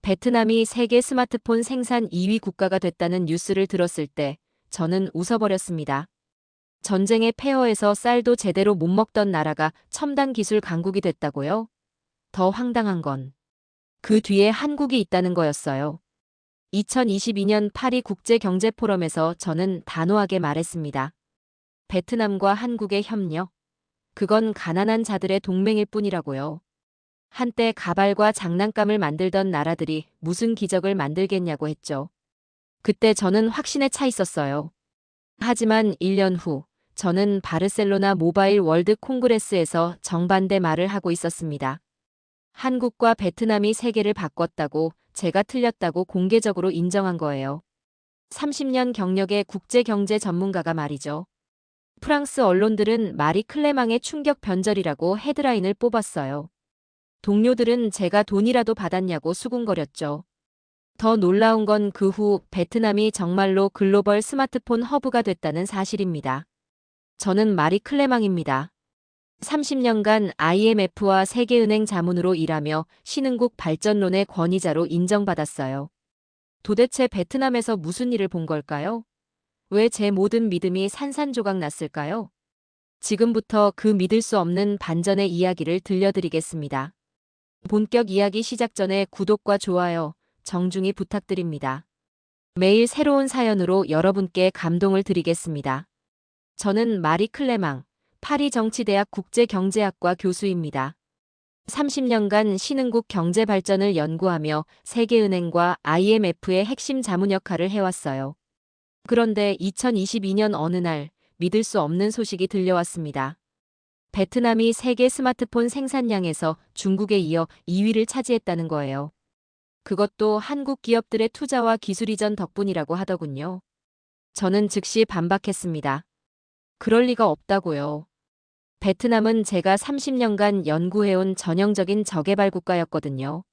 베트남이 세계 스마트폰 생산 2위 국가가 됐다는 뉴스를 들었을 때 저는 웃어버렸습니다. 전쟁의 폐허에서 쌀도 제대로 못 먹던 나라가 첨단 기술 강국이 됐다고요? 더 황당한 건 그 뒤에 한국이 있다는 거였어요. 2022년 파리 국제경제포럼에서 저는 단호하게 말했습니다. 베트남과 한국의 협력, 그건 가난한 자들의 동맹일 뿐이라고요. 한때 가발과 장난감을 만들던 나라들이 무슨 기적을 만들겠냐고 했죠. 그때 저는 확신에 차 있었어요. 하지만 1년 후, 저는 바르셀로나 모바일 월드 콩그레스에서 정반대 말을 하고 있었습니다. 한국과 베트남이 세계를 바꿨다고, 제가 틀렸다고 공개적으로 인정한 거예요. 30년 경력의 국제경제 전문가가 말이죠. 프랑스 언론들은 마리 클레망의 충격 변절이라고 헤드라인을 뽑았어요. 동료들은 제가 돈이라도 받았냐고 수군거렸죠. 더 놀라운 건 그 후 베트남이 정말로 글로벌 스마트폰 허브가 됐다는 사실입니다. 저는 마리 클레망입니다. 30년간 IMF와 세계은행 자문으로 일하며 신흥국 발전론의 권위자로 인정받았어요. 도대체 베트남에서 무슨 일을 본 걸까요? 왜 제 모든 믿음이 산산조각 났을까요? 지금부터 그 믿을 수 없는 반전의 이야기를 들려드리겠습니다. 본격 이야기 시작 전에 구독과 좋아요, 정중히 부탁드립니다. 매일 새로운 사연으로 여러분께 감동을 드리겠습니다. 저는 마리 클레망, 파리 정치대학 국제경제학과 교수입니다. 30년간 신흥국 경제 발전을 연구하며 세계은행과 IMF의 핵심 자문 역할을 해왔어요. 그런데 2022년 어느 날 믿을 수 없는 소식이 들려왔습니다. 베트남이 세계 스마트폰 생산량에서 중국에 이어 2위를 차지했다는 거예요. 그것도 한국 기업들의 투자와 기술 이전 덕분이라고 하더군요. 저는 즉시 반박했습니다. 그럴 리가 없다고요. 베트남은 제가 30년간 연구해온 전형적인 저개발 국가였거든요.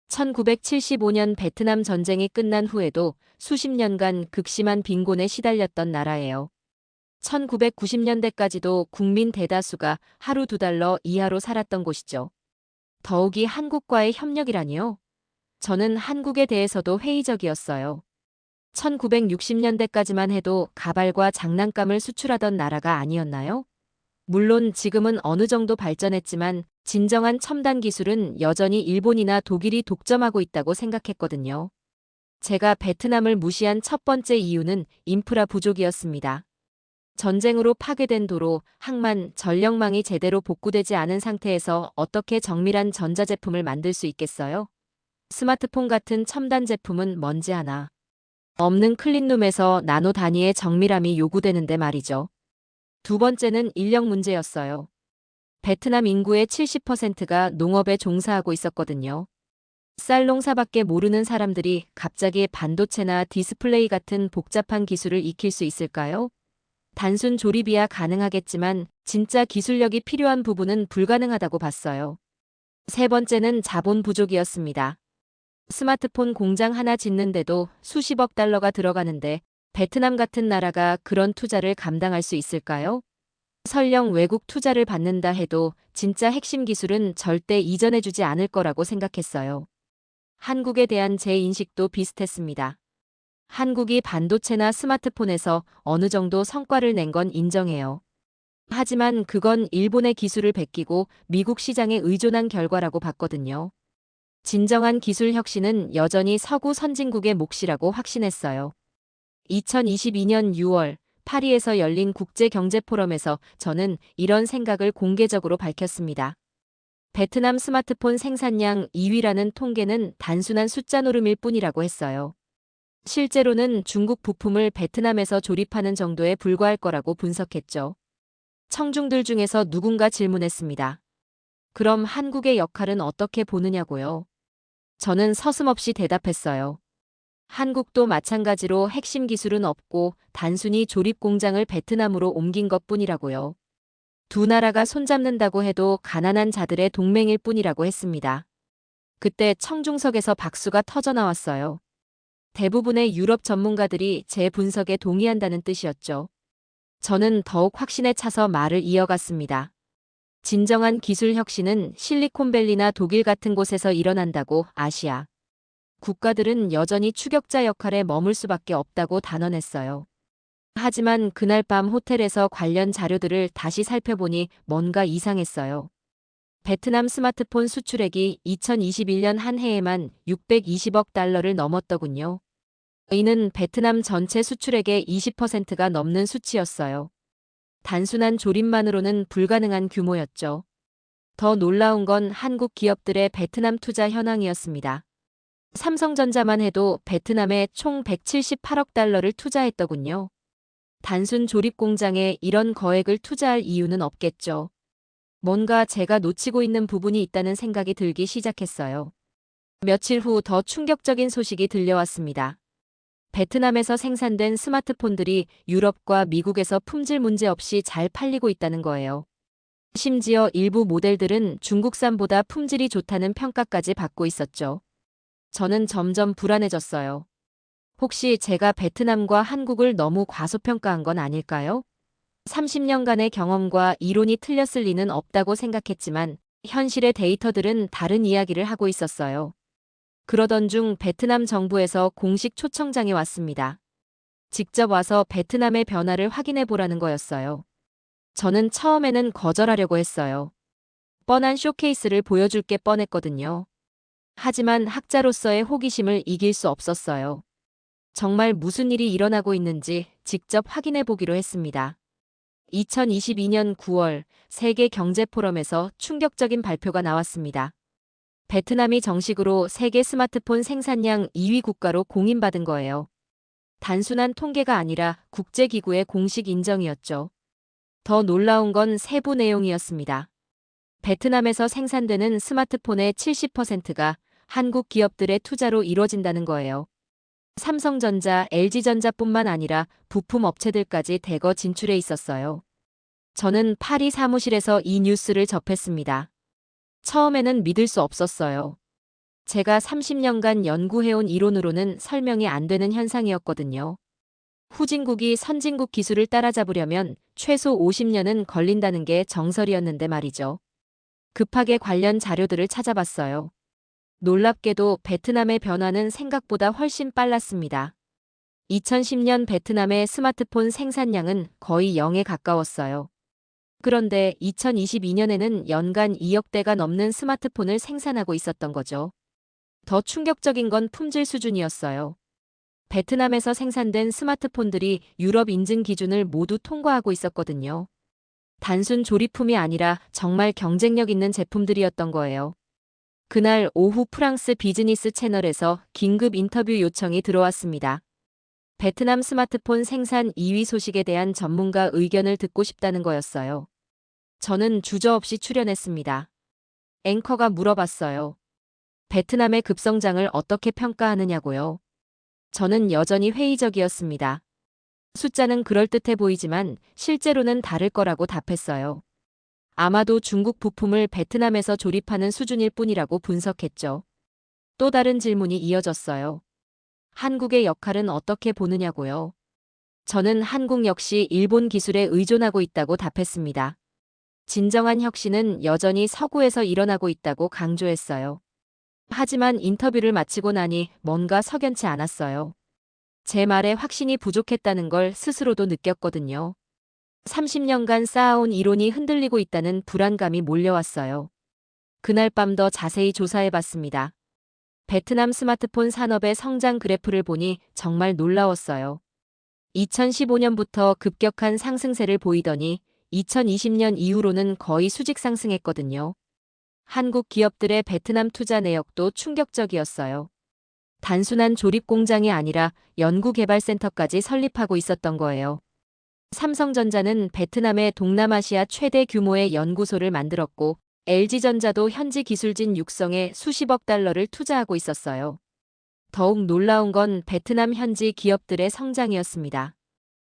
1975년 베트남 전쟁이 끝난 후에도 수십 년간 극심한 빈곤에 시달렸던 나라예요. 1990년대까지도 국민 대다수가 하루 $2 이하로 살았던 곳이죠. 더욱이 한국과의 협력이라니요? 저는 한국에 대해서도 회의적이었어요. 1960년대까지만 해도 가발과 장난감을 수출하던 나라가 아니었나요? 물론 지금은 어느 정도 발전했지만 진정한 첨단 기술은 여전히 일본이나 독일이 독점하고 있다고 생각했거든요. 제가 베트남을 무시한 첫 번째 이유는 인프라 부족이었습니다. 전쟁으로 파괴된 도로, 항만, 전력망이 제대로 복구되지 않은 상태에서 어떻게 정밀한 전자제품을 만들 수 있겠어요? 스마트폰 같은 첨단 제품은 먼지 하나 없는 클린룸에서 나노 단위의 정밀함이 요구되는데 말이죠. 두 번째는 인력 문제였어요. 베트남 인구의 70%가 농업에 종사하고 있었거든요. 쌀 농사밖에 모르는 사람들이 갑자기 반도체나 디스플레이 같은 복잡한 기술을 익힐 수 있을까요? 단순 조립이야 가능하겠지만 진짜 기술력이 필요한 부분은 불가능하다고 봤어요. 세 번째는 자본 부족이었습니다. 스마트폰 공장 하나 짓는데도 수십억 달러가 들어가는데 베트남 같은 나라가 그런 투자를 감당할 수 있을까요? 설령 외국 투자를 받는다 해도 진짜 핵심 기술은 절대 이전해주지 않을 거라고 생각했어요. 한국에 대한 제 인식도 비슷했습니다. 한국이 반도체나 스마트폰에서 어느 정도 성과를 낸 건 인정해요. 하지만 그건 일본의 기술을 베끼고 미국 시장에 의존한 결과라고 봤거든요. 진정한 기술 혁신은 여전히 서구 선진국의 몫이라고 확신했어요. 2022년 6월 파리에서 열린 국제경제포럼에서 저는 이런 생각을 공개적으로 밝혔습니다. 베트남 스마트폰 생산량 2위라는 통계는 단순한 숫자 노름일 뿐이라고 했어요. 실제로는 중국 부품을 베트남에서 조립하는 정도에 불과할 거라고 분석했죠. 청중들 중에서 누군가 질문했습니다. 그럼 한국의 역할은 어떻게 보느냐고요? 저는 서슴없이 대답했어요. 한국도 마찬가지로 핵심 기술은 없고 단순히 조립 공장을 베트남으로 옮긴 것뿐이라고요. 두 나라가 손잡는다고 해도 가난한 자들의 동맹일 뿐이라고 했습니다. 그때 청중석에서 박수가 터져 나왔어요. 대부분의 유럽 전문가들이 제 분석에 동의한다는 뜻이었죠. 저는 더욱 확신에 차서 말을 이어갔습니다. 진정한 기술 혁신은 실리콘밸리나 독일 같은 곳에서 일어난다고 아시아, 국가들은 여전히 추격자 역할에 머물 수밖에 없다고 단언했어요. 하지만 그날 밤 호텔에서 관련 자료들을 다시 살펴보니 뭔가 이상했어요. 베트남 스마트폰 수출액이 2021년 한 해에만 620억 달러를 넘었더군요. 이는 베트남 전체 수출액의 20%가 넘는 수치였어요. 단순한 조립만으로는 불가능한 규모였죠. 더 놀라운 건 한국 기업들의 베트남 투자 현황이었습니다. 삼성전자만 해도 베트남에 총 178억 달러를 투자했더군요. 단순 조립 공장에 이런 거액을 투자할 이유는 없겠죠. 뭔가 제가 놓치고 있는 부분이 있다는 생각이 들기 시작했어요. 며칠 후 더 충격적인 소식이 들려왔습니다. 베트남에서 생산된 스마트폰들이 유럽과 미국에서 품질 문제 없이 잘 팔리고 있다는 거예요. 심지어 일부 모델들은 중국산보다 품질이 좋다는 평가까지 받고 있었죠. 저는 점점 불안해졌어요. 혹시 제가 베트남과 한국을 너무 과소평가한 건 아닐까요? 30년간의 경험과 이론이 틀렸을 리는 없다고 생각했지만 현실의 데이터들은 다른 이야기를 하고 있었어요. 그러던 중 베트남 정부에서 공식 초청장이 왔습니다. 직접 와서 베트남의 변화를 확인해 보라는 거였어요. 저는 처음에는 거절하려고 했어요. 뻔한 쇼케이스를 보여줄 게 뻔했거든요. 하지만 학자로서의 호기심을 이길 수 없었어요. 정말 무슨 일이 일어나고 있는지 직접 확인해 보기로 했습니다. 2022년 9월 세계 경제 포럼에서 충격적인 발표가 나왔습니다. 베트남이 정식으로 세계 스마트폰 생산량 2위 국가로 공인받은 거예요. 단순한 통계가 아니라 국제기구의 공식 인정이었죠. 더 놀라운 건 세부 내용이었습니다. 베트남에서 생산되는 스마트폰의 70%가 한국 기업들의 투자로 이루어진다는 거예요. 삼성전자, LG전자뿐만 아니라 부품 업체들까지 대거 진출해 있었어요. 저는 파리 사무실에서 이 뉴스를 접했습니다. 처음에는 믿을 수 없었어요. 제가 30년간 연구해온 이론으로는 설명이 안 되는 현상이었거든요. 후진국이 선진국 기술을 따라잡으려면 최소 50년은 걸린다는 게 정설이었는데 말이죠. 급하게 관련 자료들을 찾아봤어요. 놀랍게도 베트남의 변화는 생각보다 훨씬 빨랐습니다. 2010년 베트남의 스마트폰 생산량은 거의 0에 가까웠어요. 그런데 2022년에는 연간 2억 대가 넘는 스마트폰을 생산하고 있었던 거죠. 더 충격적인 건 품질 수준이었어요. 베트남에서 생산된 스마트폰들이 유럽 인증 기준을 모두 통과하고 있었거든요. 단순 조립품이 아니라 정말 경쟁력 있는 제품들이었던 거예요. 그날 오후 프랑스 비즈니스 채널에서 긴급 인터뷰 요청이 들어왔습니다. 베트남 스마트폰 생산 2위 소식에 대한 전문가 의견을 듣고 싶다는 거였어요. 저는 주저없이 출연했습니다. 앵커가 물어봤어요. 베트남의 급성장을 어떻게 평가하느냐고요. 저는 여전히 회의적이었습니다. 숫자는 그럴듯해 보이지만 실제로는 다를 거라고 답했어요. 아마도 중국 부품을 베트남에서 조립하는 수준일 뿐이라고 분석했죠. 또 다른 질문이 이어졌어요. 한국의 역할은 어떻게 보느냐고요. 저는 한국 역시 일본 기술에 의존하고 있다고 답했습니다. 진정한 혁신은 여전히 서구에서 일어나고 있다고 강조했어요. 하지만 인터뷰를 마치고 나니 뭔가 석연치 않았어요. 제 말에 확신이 부족했다는 걸 스스로도 느꼈거든요. 30년간 쌓아온 이론이 흔들리고 있다는 불안감이 몰려왔어요. 그날 밤 더 자세히 조사해봤습니다. 베트남 스마트폰 산업의 성장 그래프를 보니 정말 놀라웠어요. 2015년부터 급격한 상승세를 보이더니 2020년 이후로는 거의 수직 상승했거든요. 한국 기업들의 베트남 투자 내역도 충격적이었어요. 단순한 조립 공장이 아니라 연구개발센터까지 설립하고 있었던 거예요. 삼성전자는 베트남의 동남아시아 최대 규모의 연구소를 만들었고 LG전자도 현지 기술진 육성에 수십억 달러를 투자하고 있었어요. 더욱 놀라운 건 베트남 현지 기업들의 성장이었습니다.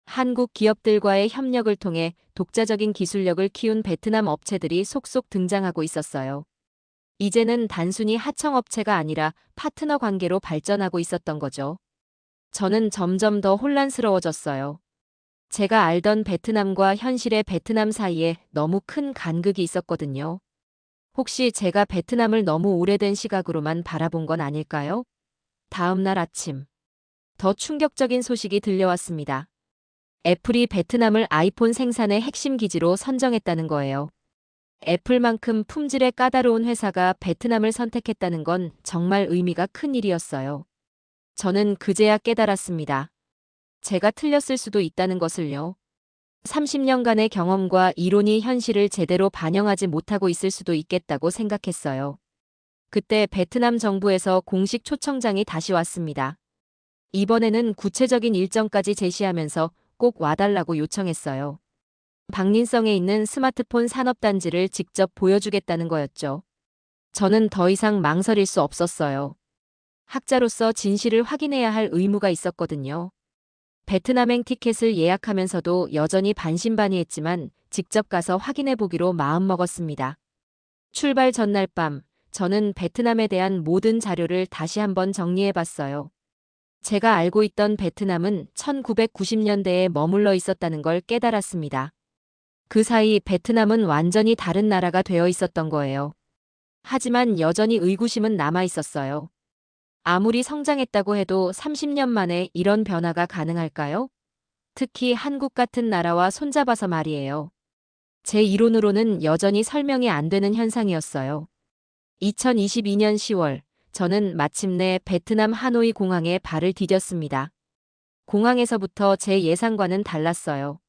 한국 기업들과의 협력을 통해 독자적인 기술력을 키운 베트남 업체들이 속속 등장하고 있었어요. 이제는 단순히 하청업체가 아니라 파트너 관계로 발전하고 있었던 거죠. 저는 점점 더 혼란스러워졌어요. 제가 알던 베트남과 현실의 베트남 사이에 너무 큰 간극이 있었거든요. 혹시 제가 베트남을 너무 오래된 시각으로만 바라본 건 아닐까요? 다음 날 아침, 더 충격적인 소식이 들려왔습니다. 애플이 베트남을 아이폰 생산의 핵심 기지로 선정했다는 거예요. 애플만큼 품질에 까다로운 회사가 베트남을 선택했다는 건 정말 의미가 큰 일이었어요. 저는 그제야 깨달았습니다. 제가 틀렸을 수도 있다는 것을요. 30년간의 경험과 이론이 현실을 제대로 반영하지 못하고 있을 수도 있겠다고 생각했어요. 그때 베트남 정부에서 공식 초청장이 다시 왔습니다. 이번에는 구체적인 일정까지 제시하면서 꼭 와달라고 요청했어요. 박린성에 있는 스마트폰 산업단지를 직접 보여주겠다는 거였죠. 저는 더 이상 망설일 수 없었어요. 학자로서 진실을 확인해야 할 의무가 있었거든요. 베트남행 티켓을 예약하면서도 여전히 반신반의했지만 직접 가서 확인해 보기로 마음먹었습니다. 출발 전날 밤, 저는 베트남에 대한 모든 자료를 다시 한번 정리해 봤어요. 제가 알고 있던 베트남은 1990년대에 머물러 있었다는 걸 깨달았습니다. 그 사이 베트남은 완전히 다른 나라가 되어 있었던 거예요. 하지만 여전히 의구심은 남아 있었어요. 아무리 성장했다고 해도 30년 만에 이런 변화가 가능할까요? 특히 한국 같은 나라와 손잡아서 말이에요. 제 이론으로는 여전히 설명이 안 되는 현상이었어요. 2022년 10월, 저는 마침내 베트남 하노이 공항에 발을 디뎠습니다. 공항에서부터 제 예상과는 달랐어요.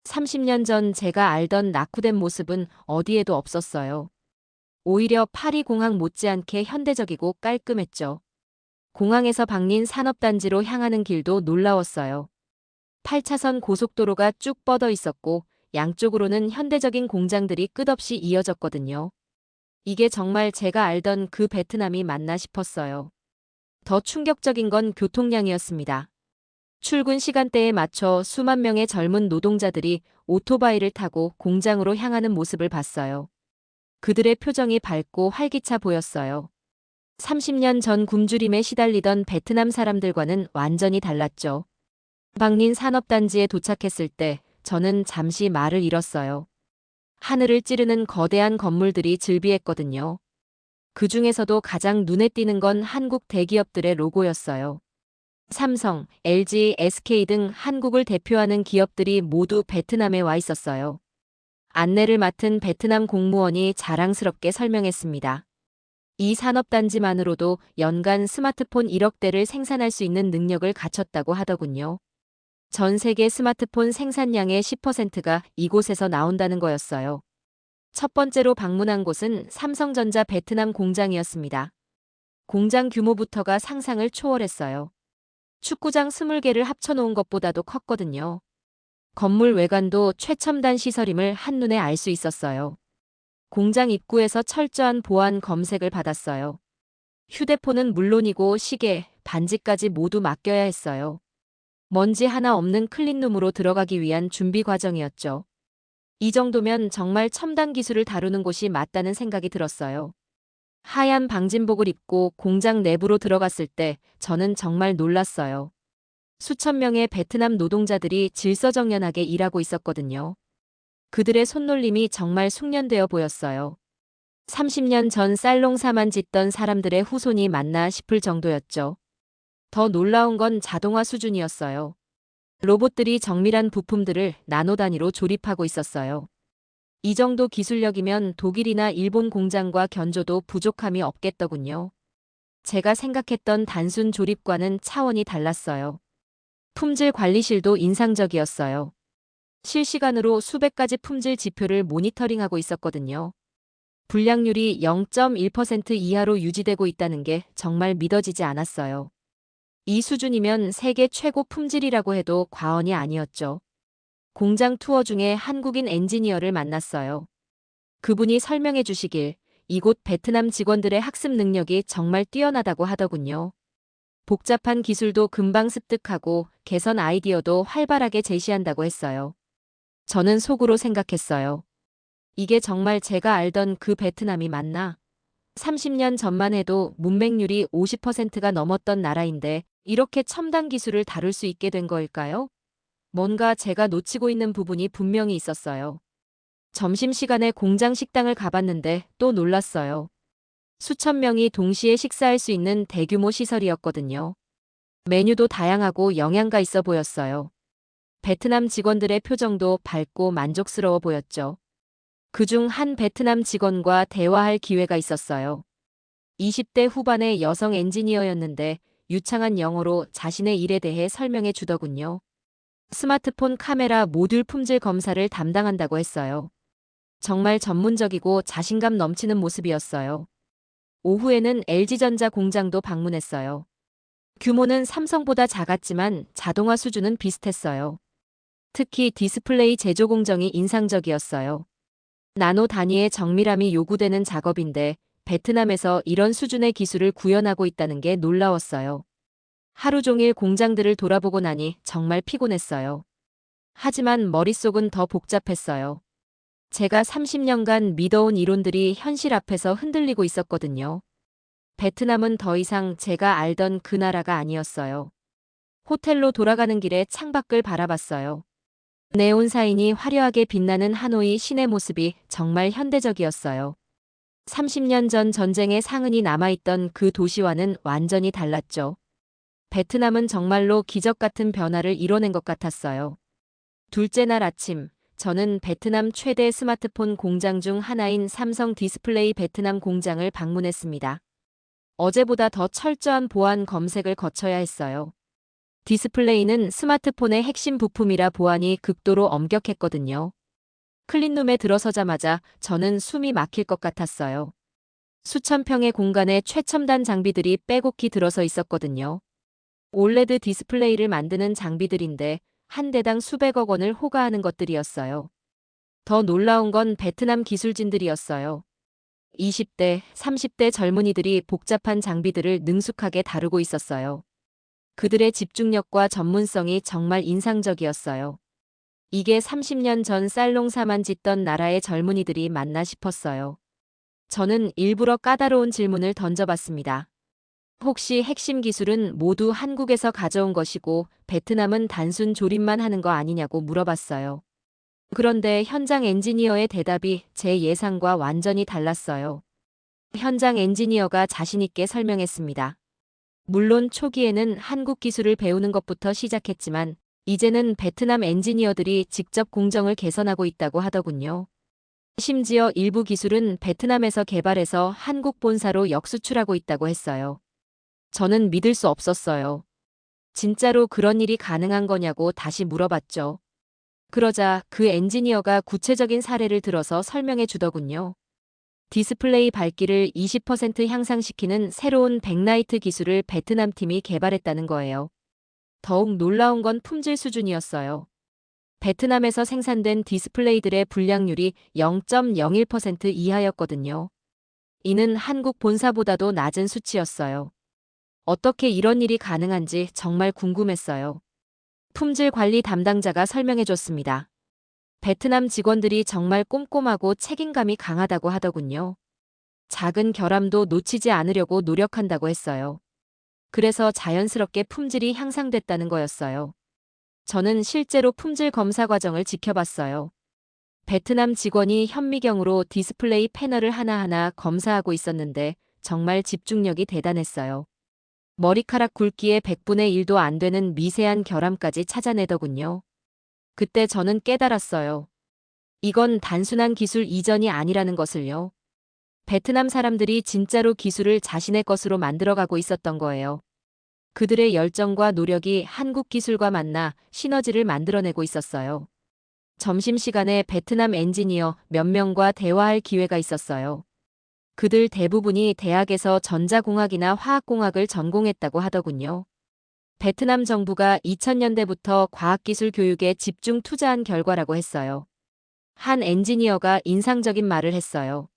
30년 전 제가 알던 낙후된 모습은 어디에도 없었어요. 오히려 파리 공항 못지않게 현대적이고 깔끔했죠. 공항에서 박린 산업단지로 향하는 길도 놀라웠어요. 8차선 고속도로가 쭉 뻗어 있었고 양쪽으로는 현대적인 공장들이 끝없이 이어졌거든요. 이게 정말 제가 알던 그 베트남이 맞나 싶었어요. 더 충격적인 건 교통량이었습니다. 출근 시간대에 맞춰 수만 명의 젊은 노동자들이 오토바이를 타고 공장으로 향하는 모습을 봤어요. 그들의 표정이 밝고 활기차 보였어요. 30년 전 굶주림에 시달리던 베트남 사람들과는 완전히 달랐죠. 박린 산업단지에 도착했을 때 저는 잠시 말을 잃었어요. 하늘을 찌르는 거대한 건물들이 즐비했거든요. 그 중에서도 가장 눈에 띄는 건 한국 대기업들의 로고였어요. 삼성, LG, SK 등 한국을 대표하는 기업들이 모두 베트남에 와 있었어요. 안내를 맡은 베트남 공무원이 자랑스럽게 설명했습니다. 이 산업단지만으로도 연간 스마트폰 1억 대를 생산할 수 있는 능력을 갖췄다고 하더군요. 전 세계 스마트폰 생산량의 10%가 이곳에서 나온다는 거였어요. 첫 번째로 방문한 곳은 삼성전자 베트남 공장이었습니다. 공장 규모부터가 상상을 초월했어요. 축구장 20개를 합쳐놓은 것보다도 컸거든요. 건물 외관도 최첨단 시설임을 한눈에 알 수 있었어요. 공장 입구에서 철저한 보안 검색을 받았어요. 휴대폰은 물론이고 시계, 반지까지 모두 맡겨야 했어요. 먼지 하나 없는 클린룸으로 들어가기 위한 준비 과정이었죠. 이 정도면 정말 첨단 기술을 다루는 곳이 맞다는 생각이 들었어요. 하얀 방진복을 입고 공장 내부로 들어갔을 때 저는 정말 놀랐어요. 수천 명의 베트남 노동자들이 질서정연하게 일하고 있었거든요. 그들의 손놀림이 정말 숙련되어 보였어요. 30년 전 쌀농사만 짓던 사람들의 후손이 맞나 싶을 정도였죠. 더 놀라운 건 자동화 수준이었어요. 로봇들이 정밀한 부품들을 나노 단위로 조립하고 있었어요. 이 정도 기술력이면 독일이나 일본 공장과 견줘도 부족함이 없겠더군요. 제가 생각했던 단순 조립과는 차원이 달랐어요. 품질 관리실도 인상적이었어요. 실시간으로 수백 가지 품질 지표를 모니터링하고 있었거든요. 불량률이 0.1% 이하로 유지되고 있다는 게 정말 믿어지지 않았어요. 이 수준이면 세계 최고 품질이라고 해도 과언이 아니었죠. 공장 투어 중에 한국인 엔지니어를 만났어요. 그분이 설명해 주시길 이곳 베트남 직원들의 학습 능력이 정말 뛰어나다고 하더군요. 복잡한 기술도 금방 습득하고 개선 아이디어도 활발하게 제시한다고 했어요. 저는 속으로 생각했어요. 이게 정말 제가 알던 그 베트남이 맞나? 30년 전만 해도 문맹률이 50%가 넘었던 나라인데 이렇게 첨단 기술을 다룰 수 있게 된 거일까요? 뭔가 제가 놓치고 있는 부분이 분명히 있었어요. 점심시간에 공장 식당을 가봤는데 또 놀랐어요. 수천 명이 동시에 식사할 수 있는 대규모 시설이었거든요. 메뉴도 다양하고 영양가 있어 보였어요. 베트남 직원들의 표정도 밝고 만족스러워 보였죠. 그중 한 베트남 직원과 대화할 기회가 있었어요. 20대 후반의 여성 엔지니어였는데 유창한 영어로 자신의 일에 대해 설명해 주더군요. 스마트폰 카메라 모듈 품질 검사를 담당한다고 했어요. 정말 전문적이고 자신감 넘치는 모습이었어요. 오후에는 LG전자 공장도 방문했어요. 규모는 삼성보다 작았지만 자동화 수준은 비슷했어요. 특히 디스플레이 제조 공정이 인상적이었어요. 나노 단위의 정밀함이 요구되는 작업인데 베트남에서 이런 수준의 기술을 구현하고 있다는 게 놀라웠어요. 하루 종일 공장들을 돌아보고 나니 정말 피곤했어요. 하지만 머릿속은 더 복잡했어요. 제가 30년간 믿어온 이론들이 현실 앞에서 흔들리고 있었거든요. 베트남은 더 이상 제가 알던 그 나라가 아니었어요. 호텔로 돌아가는 길에 창밖을 바라봤어요. 네온 사인이 화려하게 빛나는 하노이 시내 모습이 정말 현대적이었어요. 30년 전 전쟁의 상흔이 남아있던 그 도시와는 완전히 달랐죠. 베트남은 정말로 기적 같은 변화를 이뤄낸 것 같았어요. 둘째 날 아침, 저는 베트남 최대 스마트폰 공장 중 하나인 삼성 디스플레이 베트남 공장을 방문했습니다. 어제보다 더 철저한 보안 검색을 거쳐야 했어요. 디스플레이는 스마트폰의 핵심 부품이라 보안이 극도로 엄격했거든요. 클린룸에 들어서자마자 저는 숨이 막힐 것 같았어요. 수천 평의 공간에 최첨단 장비들이 빼곡히 들어서 있었거든요. 올레드 디스플레이를 만드는 장비들인데 한 대당 수백억 원을 호가하는 것들이었어요. 더 놀라운 건 베트남 기술진들이었어요. 20대, 30대 젊은이들이 복잡한 장비들을 능숙하게 다루고 있었어요. 그들의 집중력과 전문성이 정말 인상적이었어요. 이게 30년 전 쌀농사만 짓던 나라의 젊은이들이 맞나 싶었어요. 저는 일부러 까다로운 질문을 던져봤습니다. 혹시 핵심 기술은 모두 한국에서 가져온 것이고 베트남은 단순 조립만 하는 거 아니냐고 물어봤어요. 그런데 현장 엔지니어의 대답이 제 예상과 완전히 달랐어요. 현장 엔지니어가 자신있게 설명했습니다. 물론 초기에는 한국 기술을 배우는 것부터 시작했지만 이제는 베트남 엔지니어들이 직접 공정을 개선하고 있다고 하더군요. 심지어 일부 기술은 베트남에서 개발해서 한국 본사로 역수출하고 있다고 했어요. 저는 믿을 수 없었어요. 진짜로 그런 일이 가능한 거냐고 다시 물어봤죠. 그러자 그 엔지니어가 구체적인 사례를 들어서 설명해 주더군요. 디스플레이 밝기를 20% 향상시키는 새로운 백라이트 기술을 베트남 팀이 개발했다는 거예요. 더욱 놀라운 건 품질 수준이었어요. 베트남에서 생산된 디스플레이들의 불량률이 0.01% 이하였거든요. 이는 한국 본사보다도 낮은 수치였어요. 어떻게 이런 일이 가능한지 정말 궁금했어요. 품질 관리 담당자가 설명해 줬습니다. 베트남 직원들이 정말 꼼꼼하고 책임감이 강하다고 하더군요. 작은 결함도 놓치지 않으려고 노력한다고 했어요. 그래서 자연스럽게 품질이 향상됐다는 거였어요. 저는 실제로 품질 검사 과정을 지켜봤어요. 베트남 직원이 현미경으로 디스플레이 패널을 하나하나 검사하고 있었는데 정말 집중력이 대단했어요. 머리카락 굵기의 100분의 1도 안 되는 미세한 결함까지 찾아내더군요. 그때 저는 깨달았어요. 이건 단순한 기술 이전이 아니라는 것을요. 베트남 사람들이 진짜로 기술을 자신의 것으로 만들어가고 있었던 거예요. 그들의 열정과 노력이 한국 기술과 만나 시너지를 만들어내고 있었어요. 점심시간에 베트남 엔지니어 몇 명과 대화할 기회가 있었어요. 그들 대부분이 대학에서 전자공학이나 화학공학을 전공했다고 하더군요. 베트남 정부가 2000년대부터 과학기술 교육에 집중 투자한 결과라고 했어요. 한 엔지니어가 인상적인 말을 했어요.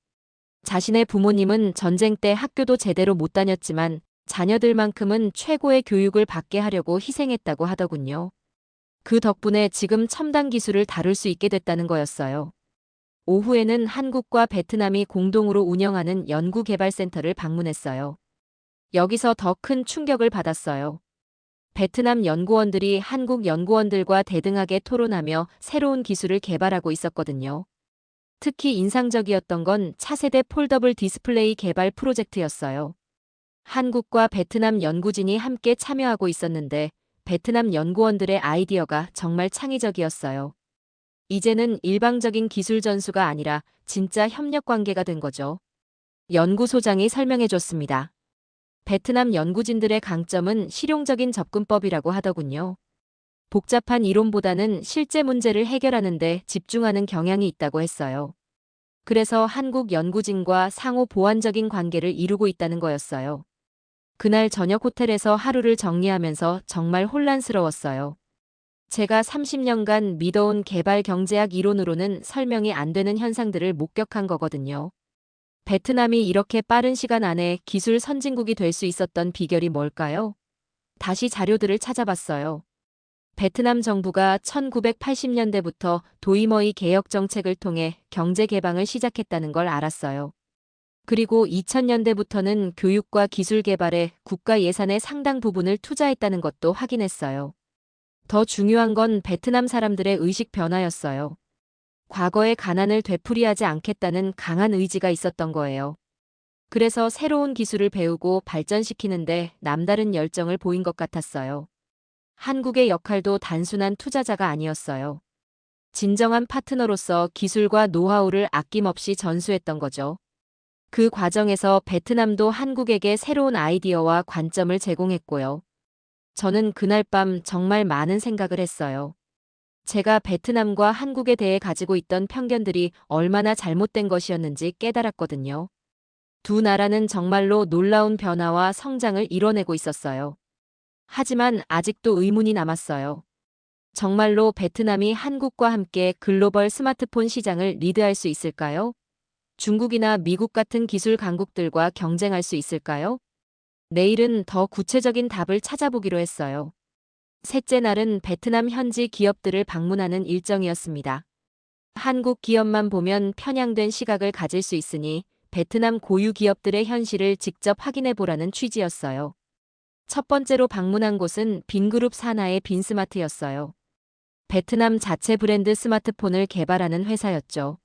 자신의 부모님은 전쟁 때 학교도 제대로 못 다녔지만 자녀들만큼은 최고의 교육을 받게 하려고 희생했다고 하더군요. 그 덕분에 지금 첨단 기술을 다룰 수 있게 됐다는 거였어요. 오후에는 한국과 베트남이 공동으로 운영하는 연구개발센터를 방문했어요. 여기서 더 큰 충격을 받았어요. 베트남 연구원들이 한국 연구원들과 대등하게 토론하며 새로운 기술을 개발하고 있었거든요. 특히 인상적이었던 건 차세대 폴더블 디스플레이 개발 프로젝트였어요. 한국과 베트남 연구진이 함께 참여하고 있었는데 베트남 연구원들의 아이디어가 정말 창의적이었어요. 이제는 일방적인 기술 전수가 아니라 진짜 협력 관계가 된 거죠. 연구소장이 설명해줬습니다. 베트남 연구진들의 강점은 실용적인 접근법이라고 하더군요. 복잡한 이론보다는 실제 문제를 해결하는 데 집중하는 경향이 있다고 했어요. 그래서 한국 연구진과 상호 보완적인 관계를 이루고 있다는 거였어요. 그날 저녁 호텔에서 하루를 정리하면서 정말 혼란스러웠어요. 제가 30년간 믿어온 개발 경제학 이론으로는 설명이 안 되는 현상들을 목격한 거거든요. 베트남이 이렇게 빠른 시간 안에 기술 선진국이 될 수 있었던 비결이 뭘까요? 다시 자료들을 찾아봤어요. 베트남 정부가 1980년대부터 도이머이 개혁 정책을 통해 경제 개방을 시작했다는 걸 알았어요. 그리고 2000년대부터는 교육과 기술 개발에 국가 예산의 상당 부분을 투자했다는 것도 확인했어요. 더 중요한 건 베트남 사람들의 의식 변화였어요. 과거의 가난을 되풀이하지 않겠다는 강한 의지가 있었던 거예요. 그래서 새로운 기술을 배우고 발전시키는데 남다른 열정을 보인 것 같았어요. 한국의 역할도 단순한 투자자가 아니었어요. 진정한 파트너로서 기술과 노하우를 아낌없이 전수했던 거죠. 그 과정에서 베트남도 한국에게 새로운 아이디어와 관점을 제공했고요. 저는 그날 밤 정말 많은 생각을 했어요. 제가 베트남과 한국에 대해 가지고 있던 편견들이 얼마나 잘못된 것이었는지 깨달았거든요. 두 나라는 정말로 놀라운 변화와 성장을 이뤄내고 있었어요. 하지만 아직도 의문이 남았어요. 정말로 베트남이 한국과 함께 글로벌 스마트폰 시장을 리드할 수 있을까요? 중국이나 미국 같은 기술 강국들과 경쟁할 수 있을까요? 내일은 더 구체적인 답을 찾아보기로 했어요. 셋째 날은 베트남 현지 기업들을 방문하는 일정이었습니다. 한국 기업만 보면 편향된 시각을 가질 수 있으니 베트남 고유 기업들의 현실을 직접 확인해 보라는 취지였어요. 첫 번째로 방문한 곳은 빈그룹 산하의 빈스마트였어요. 베트남 자체 브랜드 스마트폰을 개발하는 회사였죠.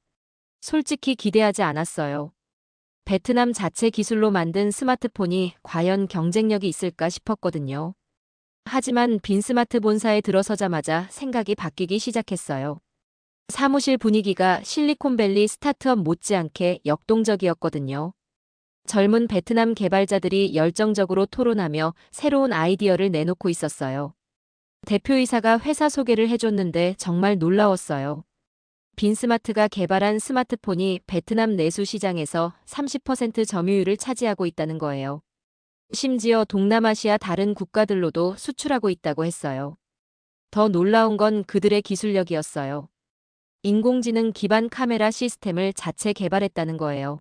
솔직히 기대하지 않았어요. 베트남 자체 기술로 만든 스마트폰이 과연 경쟁력이 있을까 싶었거든요. 하지만 빈스마트 본사에 들어서자마자 생각이 바뀌기 시작했어요. 사무실 분위기가 실리콘밸리 스타트업 못지않게 역동적이었거든요. 젊은 베트남 개발자들이 열정적으로 토론하며 새로운 아이디어를 내놓고 있었어요. 대표이사가 회사 소개를 해줬는데 정말 놀라웠어요. 빈스마트가 개발한 스마트폰이 베트남 내수 시장에서 30% 점유율을 차지하고 있다는 거예요. 심지어 동남아시아 다른 국가들로도 수출하고 있다고 했어요. 더 놀라운 건 그들의 기술력이었어요. 인공지능 기반 카메라 시스템을 자체 개발했다는 거예요.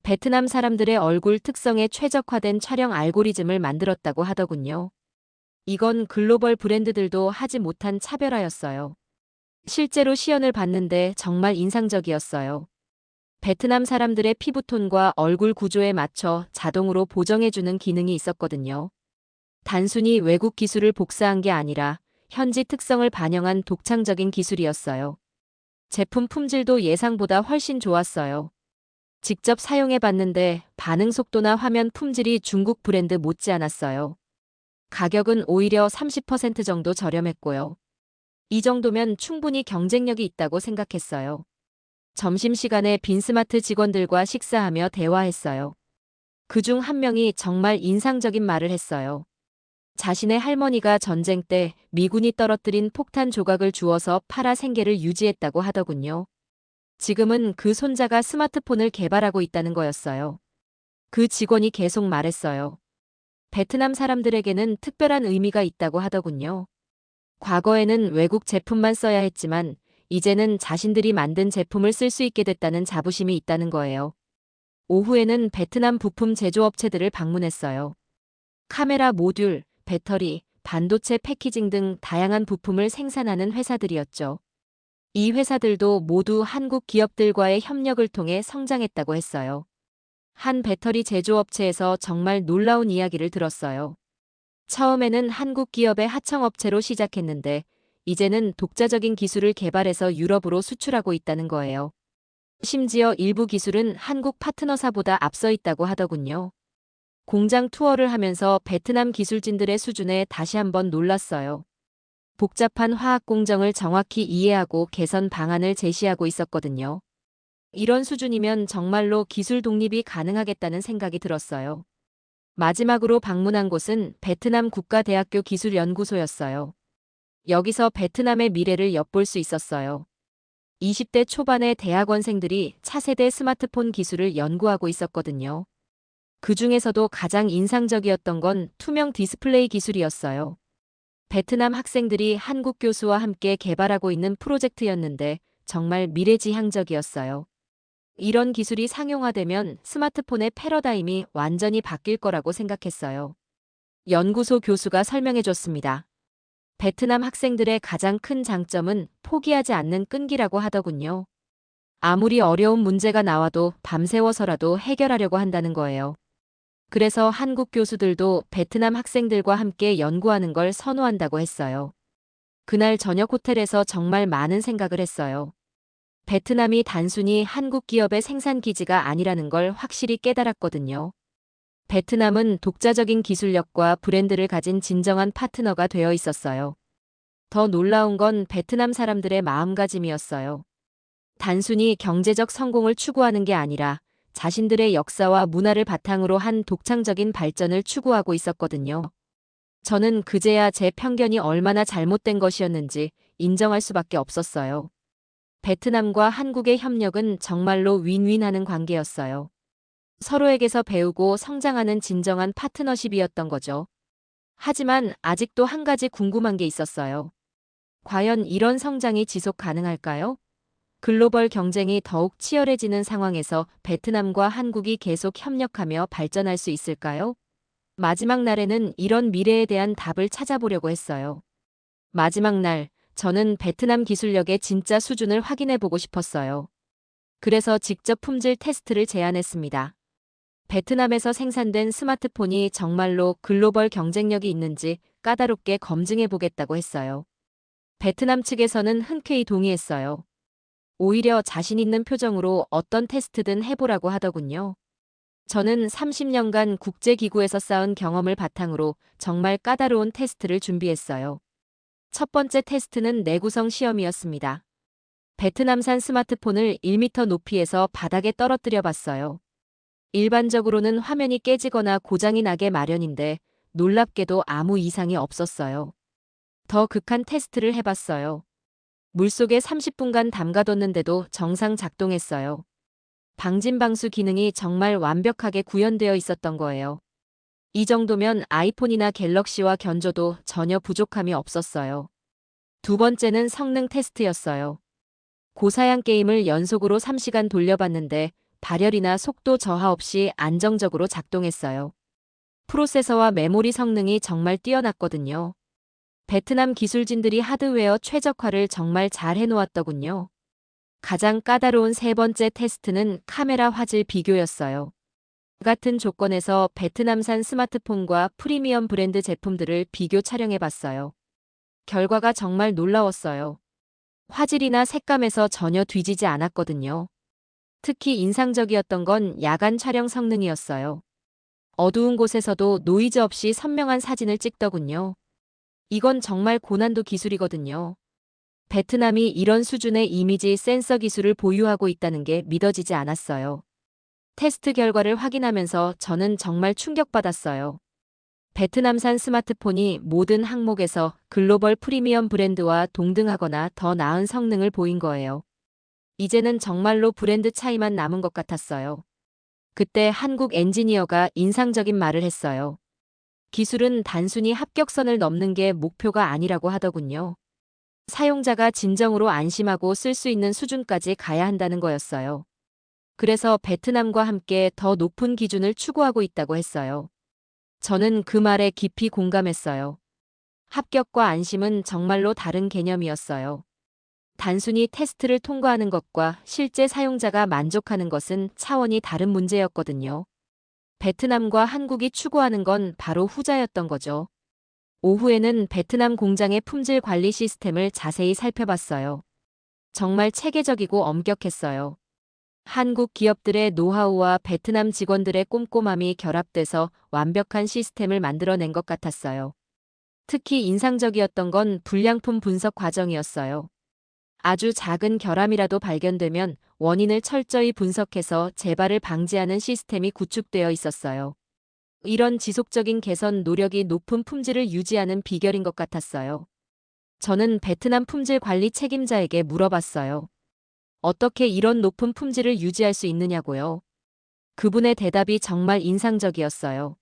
베트남 사람들의 얼굴 특성에 최적화된 촬영 알고리즘을 만들었다고 하더군요. 이건 글로벌 브랜드들도 하지 못한 차별화였어요. 실제로 시연을 봤는데 정말 인상적이었어요. 베트남 사람들의 피부톤과 얼굴 구조에 맞춰 자동으로 보정해주는 기능이 있었거든요. 단순히 외국 기술을 복사한 게 아니라 현지 특성을 반영한 독창적인 기술이었어요. 제품 품질도 예상보다 훨씬 좋았어요. 직접 사용해 봤는데 반응 속도나 화면 품질이 중국 브랜드 못지않았어요. 가격은 오히려 30% 정도 저렴했고요. 이 정도면 충분히 경쟁력이 있다고 생각했어요. 점심시간에 빈스마트 직원들과 식사하며 대화했어요. 그중 한 명이 정말 인상적인 말을 했어요. 자신의 할머니가 전쟁 때 미군이 떨어뜨린 폭탄 조각을 주워서 팔아 생계를 유지했다고 하더군요. 지금은 그 손자가 스마트폰을 개발하고 있다는 거였어요. 그 직원이 계속 말했어요. 베트남 사람들에게는 특별한 의미가 있다고 하더군요. 과거에는 외국 제품만 써야 했지만 이제는 자신들이 만든 제품을 쓸 수 있게 됐다는 자부심이 있다는 거예요. 오후에는 베트남 부품 제조업체들을 방문했어요. 카메라 모듈, 배터리, 반도체 패키징 등 다양한 부품을 생산하는 회사들이었죠. 이 회사들도 모두 한국 기업들과의 협력을 통해 성장했다고 했어요. 한 배터리 제조업체에서 정말 놀라운 이야기를 들었어요. 처음에는 한국 기업의 하청업체로 시작했는데 이제는 독자적인 기술을 개발해서 유럽으로 수출하고 있다는 거예요. 심지어 일부 기술은 한국 파트너사보다 앞서 있다고 하더군요. 공장 투어를 하면서 베트남 기술진들의 수준에 다시 한번 놀랐어요. 복잡한 화학 공정을 정확히 이해하고 개선 방안을 제시하고 있었거든요. 이런 수준이면 정말로 기술 독립이 가능하겠다는 생각이 들었어요. 마지막으로 방문한 곳은 베트남 국가대학교 기술연구소였어요. 여기서 베트남의 미래를 엿볼 수 있었어요. 20대 초반의 대학원생들이 차세대 스마트폰 기술을 연구하고 있었거든요. 그 중에서도 가장 인상적이었던 건 투명 디스플레이 기술이었어요. 베트남 학생들이 한국 교수와 함께 개발하고 있는 프로젝트였는데 정말 미래지향적이었어요. 이런 기술이 상용화되면 스마트폰의 패러다임이 완전히 바뀔 거라고 생각했어요. 연구소 교수가 설명해줬습니다. 베트남 학생들의 가장 큰 장점은 포기하지 않는 끈기라고 하더군요. 아무리 어려운 문제가 나와도 밤새워서라도 해결하려고 한다는 거예요. 그래서 한국 교수들도 베트남 학생들과 함께 연구하는 걸 선호한다고 했어요. 그날 저녁 호텔에서 정말 많은 생각을 했어요. 베트남이 단순히 한국 기업의 생산 기지가 아니라는 걸 확실히 깨달았거든요. 베트남은 독자적인 기술력과 브랜드를 가진 진정한 파트너가 되어 있었어요. 더 놀라운 건 베트남 사람들의 마음가짐이었어요. 단순히 경제적 성공을 추구하는 게 아니라 자신들의 역사와 문화를 바탕으로 한 독창적인 발전을 추구하고 있었거든요. 저는 그제야 제 편견이 얼마나 잘못된 것이었는지 인정할 수밖에 없었어요. 베트남과 한국의 협력은 정말로 윈윈하는 관계였어요. 서로에게서 배우고 성장하는 진정한 파트너십이었던 거죠. 하지만 아직도 한 가지 궁금한 게 있었어요. 과연 이런 성장이 지속 가능할까요? 글로벌 경쟁이 더욱 치열해지는 상황에서 베트남과 한국이 계속 협력하며 발전할 수 있을까요? 마지막 날에는 이런 미래에 대한 답을 찾아보려고 했어요. 마지막 날, 저는 베트남 기술력의 진짜 수준을 확인해 보고 싶었어요. 그래서 직접 품질 테스트를 제안했습니다. 베트남에서 생산된 스마트폰이 정말로 글로벌 경쟁력이 있는지 까다롭게 검증해 보겠다고 했어요. 베트남 측에서는 흔쾌히 동의했어요. 오히려 자신 있는 표정으로 어떤 테스트든 해보라고 하더군요. 저는 30년간 국제기구에서 쌓은 경험을 바탕으로 정말 까다로운 테스트를 준비했어요. 첫 번째 테스트는 내구성 시험이었습니다. 베트남산 스마트폰을 1m 높이에서 바닥에 떨어뜨려 봤어요. 일반적으로는 화면이 깨지거나 고장이 나게 마련인데 놀랍게도 아무 이상이 없었어요. 더 극한 테스트를 해봤어요. 물속에 30분간 담가뒀는데도 정상 작동했어요. 방진방수 기능이 정말 완벽하게 구현되어 있었던 거예요. 이 정도면 아이폰이나 갤럭시와 견줘도 전혀 부족함이 없었어요. 두 번째는 성능 테스트였어요. 고사양 게임을 연속으로 3시간 돌려봤는데 발열이나 속도 저하 없이 안정적으로 작동했어요. 프로세서와 메모리 성능이 정말 뛰어났거든요. 베트남 기술진들이 하드웨어 최적화를 정말 잘 해놓았더군요. 가장 까다로운 세 번째 테스트는 카메라 화질 비교였어요. 같은 조건에서 베트남산 스마트폰과 프리미엄 브랜드 제품들을 비교 촬영해봤어요. 결과가 정말 놀라웠어요. 화질이나 색감에서 전혀 뒤지지 않았거든요. 특히 인상적이었던 건 야간 촬영 성능이었어요. 어두운 곳에서도 노이즈 없이 선명한 사진을 찍더군요. 이건 정말 고난도 기술이거든요. 베트남이 이런 수준의 이미지 센서 기술을 보유하고 있다는 게 믿어지지 않았어요. 테스트 결과를 확인하면서 저는 정말 충격받았어요. 베트남산 스마트폰이 모든 항목에서 글로벌 프리미엄 브랜드와 동등하거나 더 나은 성능을 보인 거예요. 이제는 정말로 브랜드 차이만 남은 것 같았어요. 그때 한국 엔지니어가 인상적인 말을 했어요. 기술은 단순히 합격선을 넘는 게 목표가 아니라고 하더군요. 사용자가 진정으로 안심하고 쓸 수 있는 수준까지 가야 한다는 거였어요. 그래서 베트남과 함께 더 높은 기준을 추구하고 있다고 했어요. 저는 그 말에 깊이 공감했어요. 합격과 안심은 정말로 다른 개념이었어요. 단순히 테스트를 통과하는 것과 실제 사용자가 만족하는 것은 차원이 다른 문제였거든요. 베트남과 한국이 추구하는 건 바로 후자였던 거죠. 오후에는 베트남 공장의 품질 관리 시스템을 자세히 살펴봤어요. 정말 체계적이고 엄격했어요. 한국 기업들의 노하우와 베트남 직원들의 꼼꼼함이 결합돼서 완벽한 시스템을 만들어낸 것 같았어요. 특히 인상적이었던 건 불량품 분석 과정이었어요. 아주 작은 결함이라도 발견되면 원인을 철저히 분석해서 재발을 방지하는 시스템이 구축되어 있었어요. 이런 지속적인 개선 노력이 높은 품질을 유지하는 비결인 것 같았어요. 저는 베트남 품질 관리 책임자에게 물어봤어요. 어떻게 이런 높은 품질을 유지할 수 있느냐고요. 그분의 대답이 정말 인상적이었어요.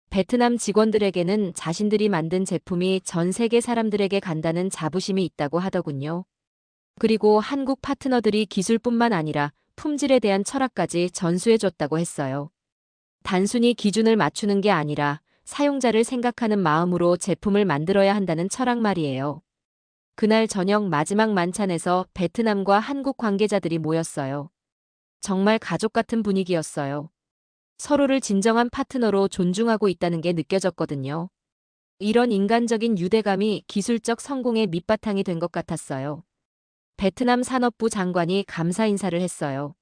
베트남 직원들에게는 자신들이 만든 제품이 전 세계 사람들에게 간다는 자부심이 있다고 하더군요. 그리고 한국 파트너들이 기술뿐만 아니라 품질에 대한 철학까지 전수해줬다고 했어요. 단순히 기준을 맞추는 게 아니라 사용자를 생각하는 마음으로 제품을 만들어야 한다는 철학 말이에요. 그날 저녁 마지막 만찬에서 베트남과 한국 관계자들이 모였어요. 정말 가족 같은 분위기였어요. 서로를 진정한 파트너로 존중하고 있다는 게 느껴졌거든요. 이런 인간적인 유대감이 기술적 성공의 밑바탕이 된 것 같았어요. 베트남 산업부 장관이 감사 인사를 했어요.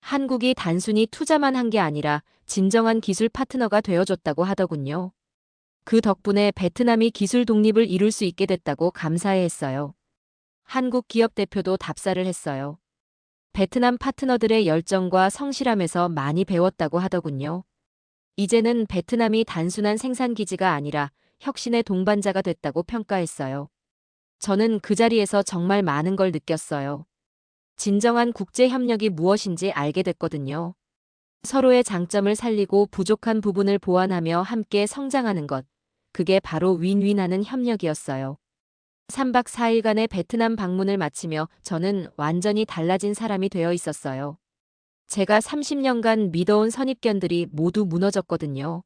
한국이 단순히 투자만 한 게 아니라 진정한 기술 파트너가 되어줬다고 하더군요. 그 덕분에 베트남이 기술 독립을 이룰 수 있게 됐다고 감사해했어요. 한국 기업 대표도 답사를 했어요. 베트남 파트너들의 열정과 성실함에서 많이 배웠다고 하더군요. 이제는 베트남이 단순한 생산 기지가 아니라 혁신의 동반자가 됐다고 평가했어요. 저는 그 자리에서 정말 많은 걸 느꼈어요. 진정한 국제 협력이 무엇인지 알게 됐거든요. 서로의 장점을 살리고 부족한 부분을 보완하며 함께 성장하는 것. 그게 바로 윈윈하는 협력이었어요. 3박 4일간의 베트남 방문을 마치며 저는 완전히 달라진 사람이 되어 있었어요. 제가 30년간 믿어온 선입견들이 모두 무너졌거든요.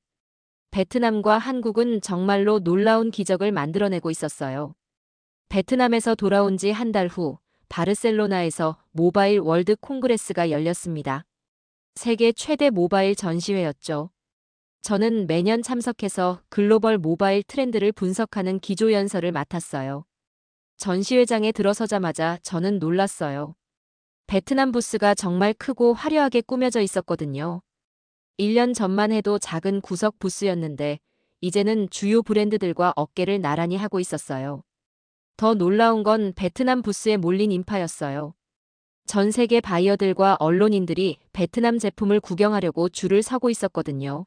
베트남과 한국은 정말로 놀라운 기적을 만들어내고 있었어요. 베트남에서 돌아온 지 한 달 후 바르셀로나에서 모바일 월드 콩그레스가 열렸습니다. 세계 최대 모바일 전시회였죠. 저는 매년 참석해서 글로벌 모바일 트렌드를 분석하는 기조연설을 맡았어요. 전시회장에 들어서자마자 저는 놀랐어요. 베트남 부스가 정말 크고 화려하게 꾸며져 있었거든요. 1년 전만 해도 작은 구석 부스였는데 이제는 주요 브랜드들과 어깨를 나란히 하고 있었어요. 더 놀라운 건 베트남 부스에 몰린 인파였어요. 전 세계 바이어들과 언론인들이 베트남 제품을 구경하려고 줄을 서고 있었거든요.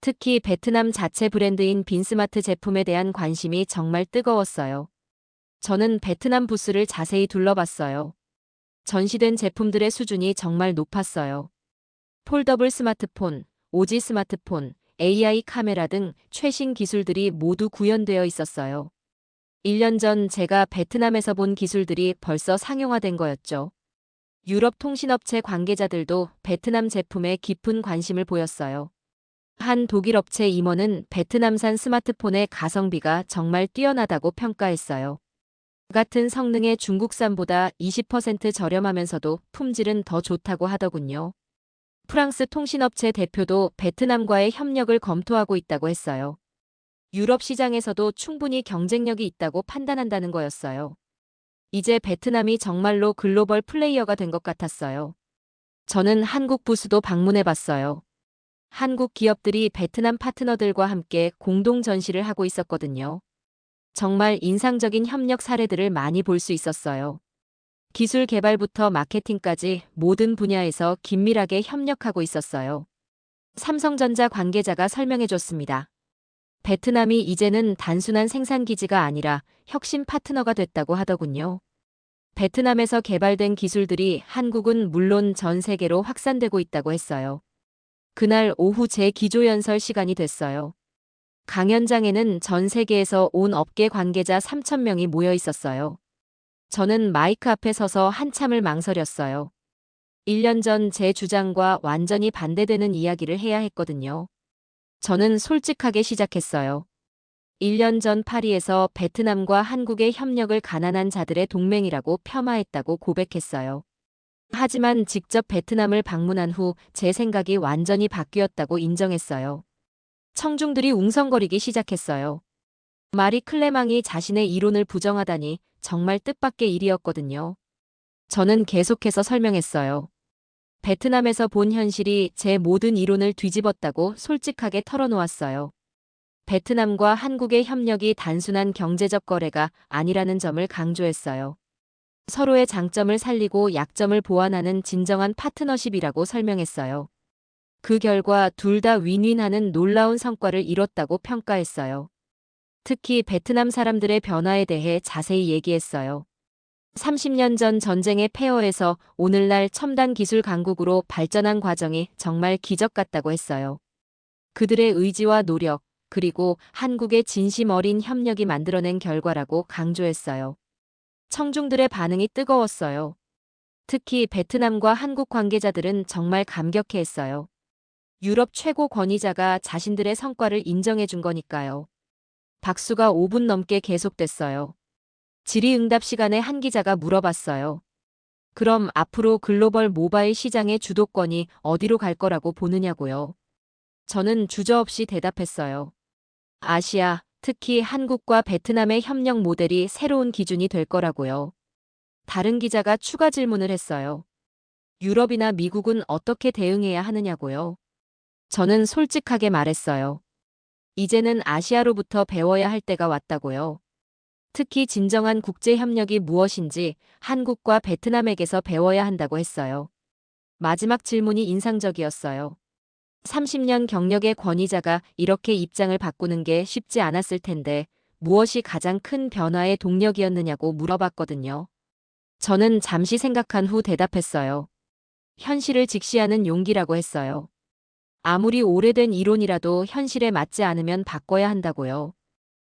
특히 베트남 자체 브랜드인 빈스마트 제품에 대한 관심이 정말 뜨거웠어요. 저는 베트남 부스를 자세히 둘러봤어요. 전시된 제품들의 수준이 정말 높았어요. 폴더블 스마트폰, 오지 스마트폰, AI 카메라 등 최신 기술들이 모두 구현되어 있었어요. 1년 전 제가 베트남에서 본 기술들이 벌써 상용화된 거였죠. 유럽 통신업체 관계자들도 베트남 제품에 깊은 관심을 보였어요. 한 독일 업체 임원은 베트남산 스마트폰의 가성비가 정말 뛰어나다고 평가했어요. 같은 성능의 중국산보다 20% 저렴하면서도 품질은 더 좋다고 하더군요. 프랑스 통신업체 대표도 베트남과의 협력을 검토하고 있다고 했어요. 유럽 시장에서도 충분히 경쟁력이 있다고 판단한다는 거였어요. 이제 베트남이 정말로 글로벌 플레이어가 된 것 같았어요. 저는 한국 부스도 방문해 봤어요. 한국 기업들이 베트남 파트너들과 함께 공동 전시를 하고 있었거든요. 정말 인상적인 협력 사례들을 많이 볼 수 있었어요. 기술 개발부터 마케팅까지 모든 분야에서 긴밀하게 협력하고 있었어요. 삼성전자 관계자가 설명해 줬습니다. 베트남이 이제는 단순한 생산 기지가 아니라 혁신 파트너가 됐다고 하더군요. 베트남에서 개발된 기술들이 한국은 물론 전 세계로 확산되고 있다고 했어요. 그날 오후 제 기조연설 시간이 됐어요. 강연장에는 전 세계에서 온 업계 관계자 3,000명이 모여 있었어요. 저는 마이크 앞에 서서 한참을 망설였어요. 1년 전 제 주장과 완전히 반대되는 이야기를 해야 했거든요. 저는 솔직하게 시작했어요. 1년 전 파리에서 베트남과 한국의 협력을 가난한 자들의 동맹이라고 폄하했다고 고백했어요. 하지만 직접 베트남을 방문한 후 제 생각이 완전히 바뀌었다고 인정했어요. 청중들이 웅성거리기 시작했어요. 마리 클레망이 자신의 이론을 부정하다니 정말 뜻밖의 일이었거든요. 저는 계속해서 설명했어요. 베트남에서 본 현실이 제 모든 이론을 뒤집었다고 솔직하게 털어놓았어요. 베트남과 한국의 협력이 단순한 경제적 거래가 아니라는 점을 강조했어요. 서로의 장점을 살리고 약점을 보완하는 진정한 파트너십이라고 설명했어요. 그 결과 둘 다 윈윈하는 놀라운 성과를 이뤘다고 평가했어요. 특히 베트남 사람들의 변화에 대해 자세히 얘기했어요. 30년 전 전쟁의 폐허에서 오늘날 첨단 기술 강국으로 발전한 과정이 정말 기적 같다고 했어요. 그들의 의지와 노력, 그리고 한국의 진심 어린 협력이 만들어낸 결과라고 강조했어요. 청중들의 반응이 뜨거웠어요. 특히 베트남과 한국 관계자들은 정말 감격해했어요. 유럽 최고 권위자가 자신들의 성과를 인정해 준 거니까요. 박수가 5분 넘게 계속됐어요. 질의응답 시간에 한 기자가 물어봤어요. 그럼 앞으로 글로벌 모바일 시장의 주도권이 어디로 갈 거라고 보느냐고요. 저는 주저없이 대답했어요. 아시아, 특히 한국과 베트남의 협력 모델이 새로운 기준이 될 거라고요. 다른 기자가 추가 질문을 했어요. 유럽이나 미국은 어떻게 대응해야 하느냐고요. 저는 솔직하게 말했어요. 이제는 아시아로부터 배워야 할 때가 왔다고요. 특히 진정한 국제협력이 무엇인지 한국과 베트남에게서 배워야 한다고 했어요. 마지막 질문이 인상적이었어요. 30년 경력의 권위자가 이렇게 입장을 바꾸는 게 쉽지 않았을 텐데 무엇이 가장 큰 변화의 동력이었느냐고 물어봤거든요. 저는 잠시 생각한 후 대답했어요. 현실을 직시하는 용기라고 했어요. 아무리 오래된 이론이라도 현실에 맞지 않으면 바꿔야 한다고요.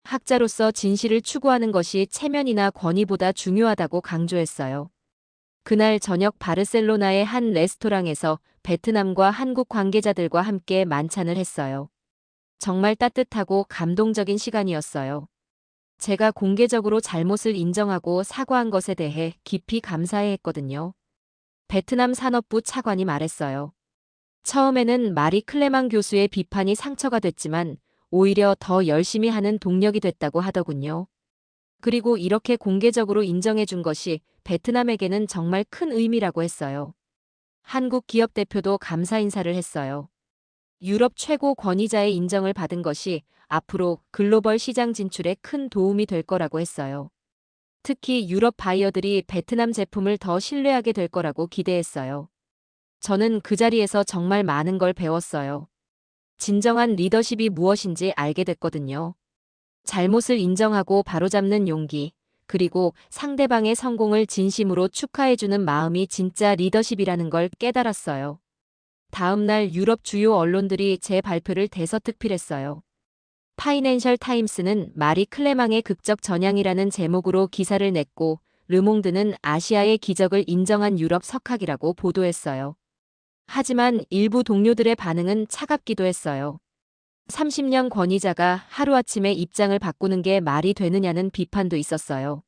학자로서 진실을 추구하는 것이 체면이나 권위보다 중요하다고 강조했어요. 그날 저녁 바르셀로나의 한 레스토랑에서 베트남과 한국 관계자들과 함께 만찬을 했어요. 정말 따뜻하고 감동적인 시간이었어요. 제가 공개적으로 잘못을 인정하고 사과한 것에 대해 깊이 감사해 했거든요. 베트남 산업부 차관이 말했어요. 처음에는 마리 클레망 교수의 비판이 상처가 됐지만 오히려 더 열심히 하는 동력이 됐다고 하더군요. 그리고 이렇게 공개적으로 인정해 준 것이 베트남에게는 정말 큰 의미라고 했어요. 한국 기업 대표도 감사 인사를 했어요. 유럽 최고 권위자의 인정을 받은 것이 앞으로 글로벌 시장 진출에 큰 도움이 될 거라고 했어요. 특히 유럽 바이어들이 베트남 제품을 더 신뢰하게 될 거라고 기대했어요. 저는 그 자리에서 정말 많은 걸 배웠어요. 진정한 리더십이 무엇인지 알게 됐거든요. 잘못을 인정하고 바로잡는 용기, 그리고 상대방의 성공을 진심으로 축하해주는 마음이 진짜 리더십이라는 걸 깨달았어요. 다음 날 유럽 주요 언론들이 제 발표를 대서특필했어요. 파이낸셜 타임스는 마리 클레망의 극적 전향이라는 제목으로 기사를 냈고, 르몽드는 아시아의 기적을 인정한 유럽 석학이라고 보도했어요. 하지만 일부 동료들의 반응은 차갑기도 했어요. 30년 권위자가 하루아침에 입장을 바꾸는 게 말이 되느냐는 비판도 있었어요.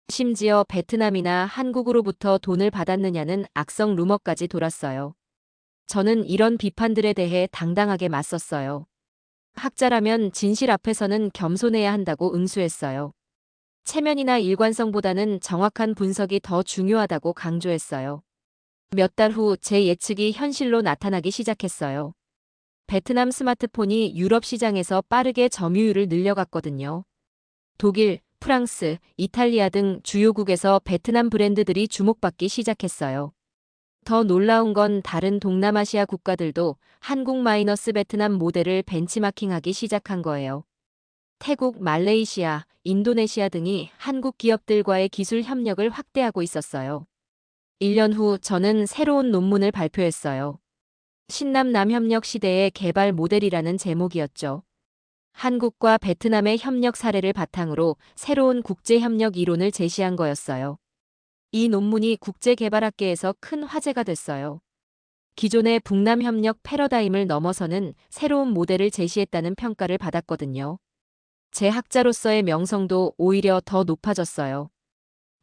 심지어 베트남이나 한국으로부터 돈을 받았느냐는 악성 루머까지 돌았어요. 저는 이런 비판들에 대해 당당하게 맞섰어요. 학자라면 진실 앞에서는 겸손해야 한다고 응수했어요. 체면이나 일관성보다는 정확한 분석이 더 중요하다고 강조했어요. 몇 달 후 제 예측이 현실로 나타나기 시작했어요. 베트남 스마트폰이 유럽 시장에서 빠르게 점유율을 늘려갔거든요. 독일, 프랑스, 이탈리아 등 주요국에서 베트남 브랜드들이 주목받기 시작했어요. 더 놀라운 건 다른 동남아시아 국가들도 한국 마이너스 베트남 모델을 벤치마킹하기 시작한 거예요. 태국, 말레이시아, 인도네시아 등이 한국 기업들과의 기술 협력을 확대하고 있었어요. 1년 후 저는 새로운 논문을 발표했어요. 신남남 협력 시대의 개발 모델이라는 제목이었죠. 한국과 베트남의 협력 사례를 바탕으로 새로운 국제협력 이론을 제시한 거였어요. 이 논문이 국제개발학계에서 큰 화제가 됐어요. 기존의 북남협력 패러다임을 넘어서는 새로운 모델을 제시했다는 평가를 받았거든요. 제 학자로서의 명성도 오히려 더 높아졌어요.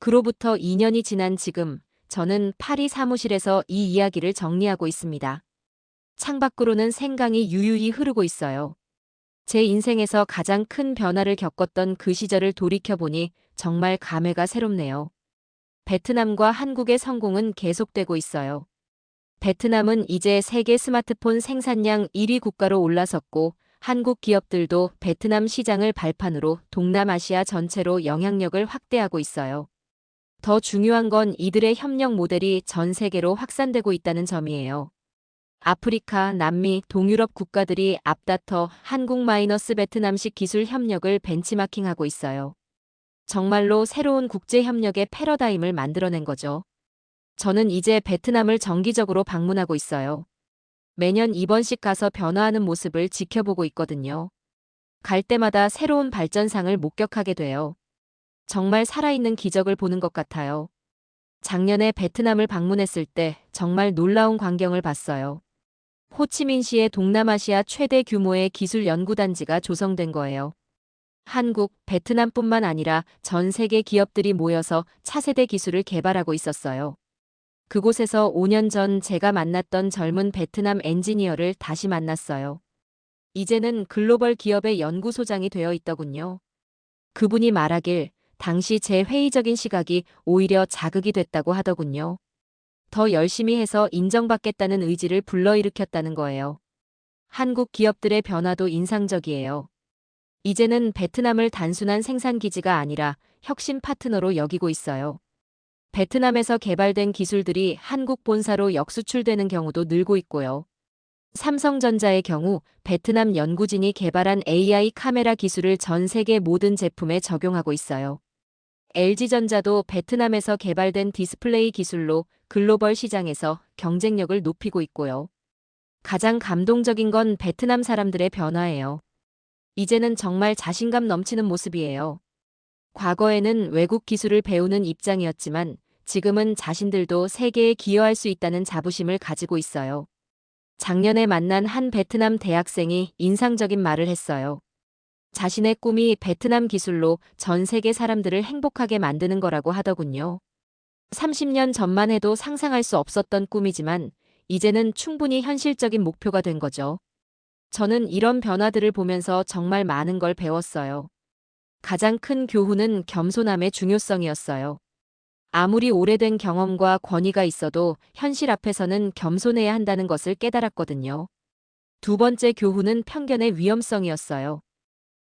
그로부터 2년이 지난 지금, 저는 파리 사무실에서 이 이야기를 정리하고 있습니다. 창밖으로는 생강이 유유히 흐르고 있어요. 제 인생에서 가장 큰 변화를 겪었던 그 시절을 돌이켜보니 정말 감회가 새롭네요. 베트남과 한국의 성공은 계속되고 있어요. 베트남은 이제 세계 스마트폰 생산량 1위 국가로 올라섰고 한국 기업들도 베트남 시장을 발판으로 동남아시아 전체로 영향력을 확대하고 있어요. 더 중요한 건 이들의 협력 모델이 전 세계로 확산되고 있다는 점이에요. 아프리카, 남미, 동유럽 국가들이 앞다퉈 한국-베트남식 기술 협력을 벤치마킹하고 있어요. 정말로 새로운 국제 협력의 패러다임을 만들어낸 거죠. 저는 이제 베트남을 정기적으로 방문하고 있어요. 매년 입원식 가서 변화하는 모습을 지켜보고 있거든요. 갈 때마다 새로운 발전상을 목격하게 돼요. 정말 살아있는 기적을 보는 것 같아요. 작년에 베트남을 방문했을 때 정말 놀라운 광경을 봤어요. 호치민시의 동남아시아 최대 규모의 기술 연구단지가 조성된 거예요. 한국, 베트남뿐만 아니라 전 세계 기업들이 모여서 차세대 기술을 개발하고 있었어요. 그곳에서 5년 전 제가 만났던 젊은 베트남 엔지니어를 다시 만났어요. 이제는 글로벌 기업의 연구소장이 되어 있더군요. 그분이 말하길 당시 제 회의적인 시각이 오히려 자극이 됐다고 하더군요. 더 열심히 해서 인정받겠다는 의지를 불러일으켰다는 거예요. 한국 기업들의 변화도 인상적이에요. 이제는 베트남을 단순한 생산 기지가 아니라 혁신 파트너로 여기고 있어요. 베트남에서 개발된 기술들이 한국 본사로 역수출되는 경우도 늘고 있고요. 삼성전자의 경우 베트남 연구진이 개발한 AI 카메라 기술을 전 세계 모든 제품에 적용하고 있어요. LG전자도 베트남에서 개발된 디스플레이 기술로 글로벌 시장에서 경쟁력을 높이고 있고요. 가장 감동적인 건 베트남 사람들의 변화예요. 이제는 정말 자신감 넘치는 모습이에요. 과거에는 외국 기술을 배우는 입장이었지만 지금은 자신들도 세계에 기여할 수 있다는 자부심을 가지고 있어요. 작년에 만난 한 베트남 대학생이 인상적인 말을 했어요. 자신의 꿈이 베트남 기술로 전 세계 사람들을 행복하게 만드는 거라고 하더군요. 30년 전만 해도 상상할 수 없었던 꿈이지만 이제는 충분히 현실적인 목표가 된 거죠. 저는 이런 변화들을 보면서 정말 많은 걸 배웠어요. 가장 큰 교훈은 겸손함의 중요성이었어요. 아무리 오래된 경험과 권위가 있어도 현실 앞에서는 겸손해야 한다는 것을 깨달았거든요. 두 번째 교훈은 편견의 위험성이었어요.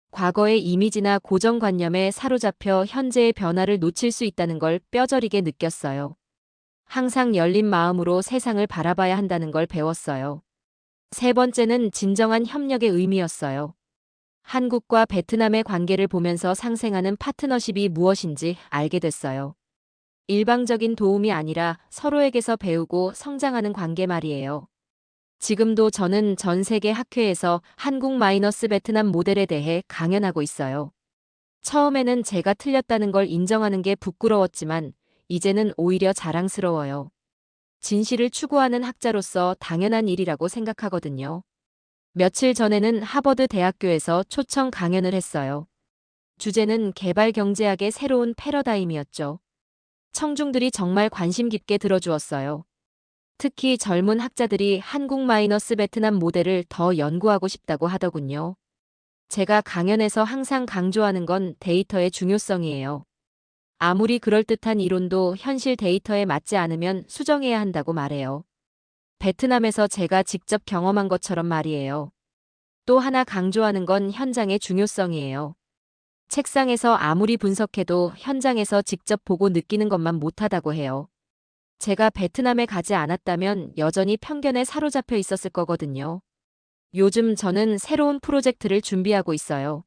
과거의 이미지나 고정관념에 사로잡혀 현재의 변화를 놓칠 수 있다는 걸 뼈저리게 느꼈어요. 항상 열린 마음으로 세상을 바라봐야 한다는 걸 배웠어요. 세 번째는 진정한 협력의 의미였어요. 한국과 베트남의 관계를 보면서 상생하는 파트너십이 무엇인지 알게 됐어요. 일방적인 도움이 아니라 서로에게서 배우고 성장하는 관계 말이에요. 지금도 저는 전 세계 학회에서 한국-베트남 모델에 대해 강연하고 있어요. 처음에는 제가 틀렸다는 걸 인정하는 게 부끄러웠지만 이제는 오히려 자랑스러워요. 진실을 추구하는 학자로서 당연한 일이라고 생각하거든요. 며칠 전에는 하버드 대학교에서 초청 강연을 했어요. 주제는 개발경제학의 새로운 패러다임이었죠. 청중들이 정말 관심 깊게 들어주었어요. 특히 젊은 학자들이 한국-베트남 모델을 더 연구하고 싶다고 하더군요. 제가 강연에서 항상 강조하는 건 데이터의 중요성이에요. 아무리 그럴듯한 이론도 현실 데이터에 맞지 않으면 수정해야 한다고 말해요. 베트남에서 제가 직접 경험한 것처럼 말이에요. 또 하나 강조하는 건 현장의 중요성이에요. 책상에서 아무리 분석해도 현장에서 직접 보고 느끼는 것만 못하다고 해요. 제가 베트남에 가지 않았다면 여전히 편견에 사로잡혀 있었을 거거든요. 요즘 저는 새로운 프로젝트를 준비하고 있어요.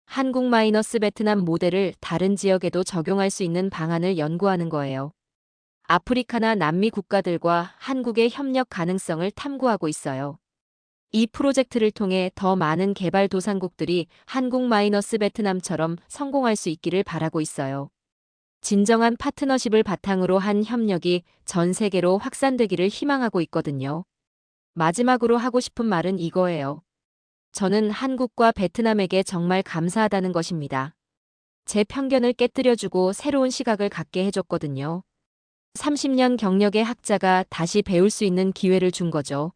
한국-베트남 모델을 다른 지역에도 적용할 수 있는 방안을 연구하는 거예요. 아프리카나 남미 국가들과 한국의 협력 가능성을 탐구하고 있어요. 이 프로젝트를 통해 더 많은 개발도상국들이 한국-베트남처럼 성공할 수 있기를 바라고 있어요. 진정한 파트너십을 바탕으로 한 협력이 전 세계로 확산되기를 희망하고 있거든요. 마지막으로 하고 싶은 말은 이거예요. 저는 한국과 베트남에게 정말 감사하다는 것입니다. 제 편견을 깨뜨려주고 새로운 시각을 갖게 해줬거든요. 30년 경력의 학자가 다시 배울 수 있는 기회를 준 거죠.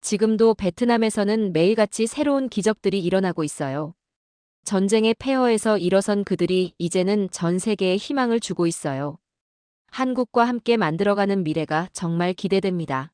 지금도 베트남에서는 매일같이 새로운 기적들이 일어나고 있어요. 전쟁의 폐허에서 일어선 그들이 이제는 전 세계에 희망을 주고 있어요. 한국과 함께 만들어가는 미래가 정말 기대됩니다.